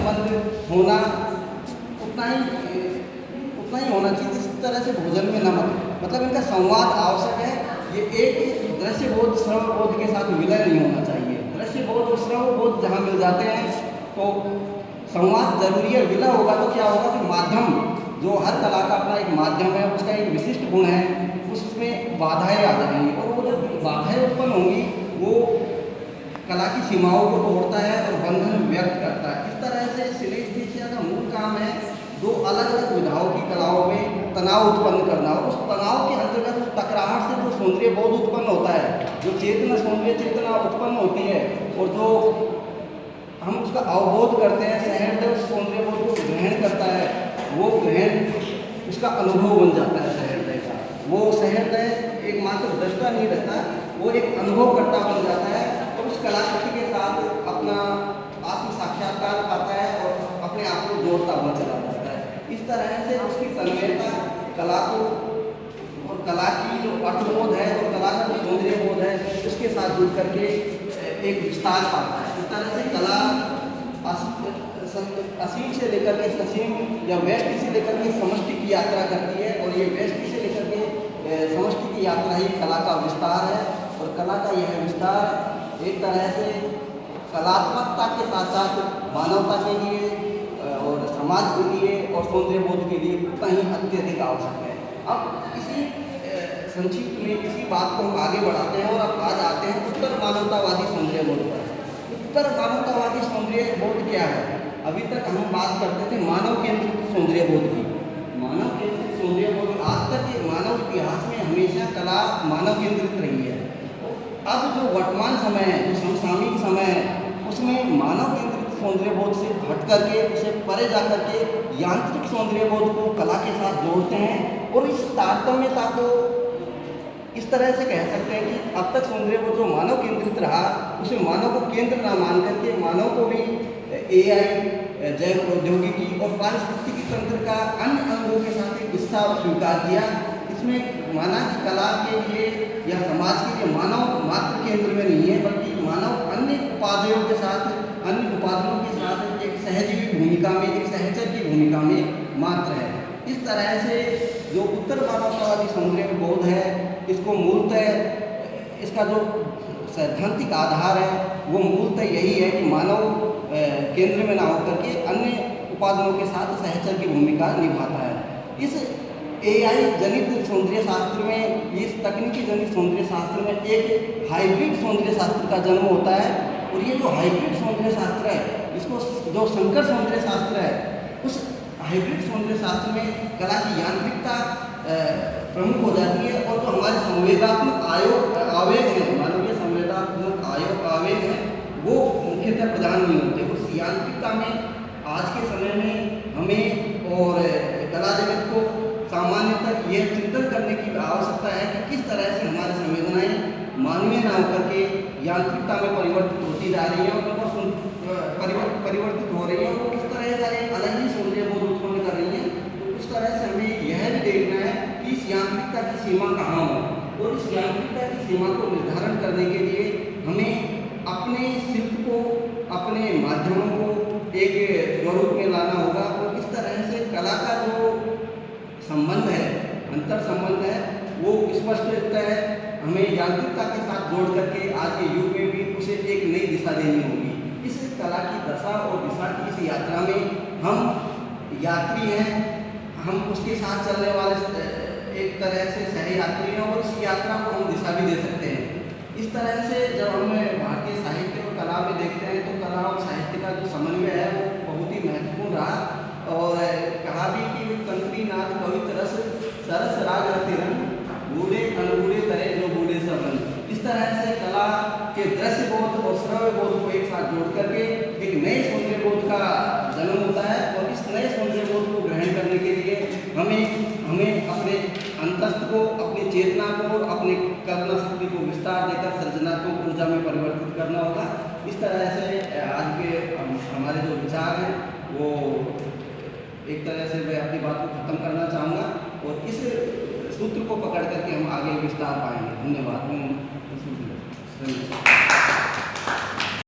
संबंध होना उतना ही होना चाहिए जिस तरह से भोजन में नमक, मतलब इनका संवाद आवश्यक है। ये एक दृश्य बोध श्रवण बोध के साथ विलय नहीं होना चाहिए। दृश्य बोध और श्रवण बोध जहाँ मिल जाते हैं तो संवाद जरूरी है। विलय होगा तो क्या होगा कि माध्यम, जो हर कला का अपना एक माध्यम है, उसका एक विशिष्ट गुण है, उसमें बाधाएं आ जाएंगी और वो जब बाधाएं उत्पन्न होंगी वो कला की सीमाओं को तोड़ता है और बंधन व्यक्त करता है। इस तरह से सिनेस्थेसिया का मूल काम है दो अलग अलग विधाओं की कलाओं में तनाव उत्पन्न करना, और उस तनाव के अंतर्गत उस टकराहट से जो सौंदर्य बोध उत्पन्न होता है, जो चेतना सौंदर्य चेतना उत्पन्न होती है और जो हम उसका अवबोध करते हैं, सहृदय उस सौंदर्य बोध को ग्रहण करता है, वो ग्रहण उसका अनुभव बन जाता है सहृदय का। वो सहृदय एक मात्र दृष्टा नहीं रहता, वो एक अनुभवकर्ता बन जाता है और उस कलाकृति के साथ अपना आत्म साक्षात्कार पाता है और अपने आप को जोड़ता हुआ चला जाता है। इस तरह से उसकी तन्मयता कला को और कला की जो अर्थबोध है और कला का जो सौंदर्य बोध है उसके साथ जुड़ करके एक विस्तार पाता है। इस तरह से कला असीम से लेकर के ससीम या व्यष्टि से लेकर के समष्टि की यात्रा करती है, और ये व्यष्टि से लेकर के समष्टि की यात्रा ही कला का विस्तार है। और कला का यह विस्तार एक तरह से कलात्मकता के साथ साथ मानवता के लिए और समाज के लिए और सौंदर्य बोध के लिए उतना ही अत्यधिक आवश्यक है। अब इसी संक्षिप्त में इसी बात को हम आगे बढ़ाते हैं और अब आज आते हैं उत्तर मानवतावादी सौंदर्य बोध पर। उत्तर मानवतावादी सौंदर्य बोध क्या है? अभी तक हम बात करते थे मानव केंद्रित सौंदर्य बोध की। मानव केंद्रित सौंदर्य बोध आज तक के मानव इतिहास में हमेशा कला मानव केंद्रित रही है। अब जो वर्तमान समय है, जो समसामयिक समय है, उसमें मानव केंद्रित सौंदर्य बोध से हट करके उसे परे जा करके यांत्रिक सौंदर्य बोध को कला के साथ जोड़ते हैं और इस तारतम्यता को इस तरह से कह सकते हैं कि अब तक सौंदर्य बोध जो मानव केंद्रित रहा उसे मानव को केंद्र न मान करके मानव को भी AI, जैव प्रौद्योगिकी और पारिस्थितिकी तंत्र का अन्य अंगों के साथ एक हिस्सा स्वीकार किया। इसमें माना कि कला के लिए या समाज के लिए मानव मात्र केंद्र में नहीं है, बल्कि मानव अन्य उपादेयों के साथ, अन्य उपादानों के साथ एक सहजीवी भूमिका में, एक सहचर की भूमिका में मात्र है। इस तरह से जो उत्तर मानवतावादी सौंदर्य बोध है, इसको मूलतः इसका जो सैद्धांतिक आधार है वो मूलतः यही है कि मानव केंद्र में ना होकर के अन्य उपादानों के साथ सहचर की भूमिका निभाता है। इस AI जनित सौंदर्य शास्त्र में, इस तकनीकी जनित सौंदर्य शास्त्र में एक हाइब्रिड सौंदर्य शास्त्र का जन्म होता है। और ये जो हाइब्रिड सौंदर्य शास्त्र है, इसको जो संकर सौंदर्य शास्त्र है, उस हाइब्रिड सौंदर्य शास्त्र में कला की यांत्रिकता प्रमुख हो जाती है और जो हमारे संवेदात्मक आवेग हैं, मानवीय संवेदात्मक आवेग हैं, वो मुख्यतः प्रधान नहीं होते। उस यांत्रिकता में आज के समय में हमें और कला जगत को सामान्यतः यह चिंतन करने की आवश्यकता है कि किस तरह से हमारी संवेदनाएं मानवीय ना होकर के यांत्रिकता में परिवर्तित होती जा रही हैं और परिवर्तित हो रही हैं, और वो किस तरह का एक अलग ही सौंदर्य बोध उत्पन्न कर रही हैं। तो उस तरह से हमें यह भी देखना है कि इस यांत्रिकता की सीमा कहाँ हो, और इस यांत्रिकता की सीमा को निर्धारण करने के लिए हमें अपने शिल्प को, अपने माध्यमों को एक स्वरूप में लाना होगा। और इस तरह से कला का जो संबंध है, अंतर संबंध है, वो स्पष्ट रहता है। हमें यांत्रिकता के साथ जोड़ करके आज के युग में भी उसे एक नई दिशा देनी होगी। इस कला की दशा और दिशा की इस यात्रा में हम यात्री हैं, हम उसके साथ चलने वाले एक तरह से सहयात्री हैं और इस यात्रा को हम दिशा भी दे सकते हैं। इस तरह से जब हम भारतीय साहित्य और कला में देखते हैं तो कला और साहित्य का जो समन्वय है वो बहुत ही महत्वपूर्ण रहा। और कहा भी कि कंत्री नाथ पवित्र रस सरस राग रतिरन बूढ़े अनबूढ़े तरह जो बूढ़े सबन। इस तरह से कला के दृश्य बोध और श्रव्य बोध को एक साथ जोड़ करके एक नए सौंदर्य बोध का जन्म होता है। और इस नए सौंदर्य बोध को ग्रहण करने के लिए हमें अपने अंतस्थ को, अपनी चेतना को, अपनी कल्पना शक्ति को विस्तार देकर सृजनात्मक ऊर्जा में परिवर्तित करना होगा। इस तरह से आज के हमारे जो विचार हैं वो एक तरह से मैं अपनी बात को खत्म करना चाहूँगा और इस सूत्र को पकड़ करके हम आगे विस्तार पाएंगे। धन्यवाद।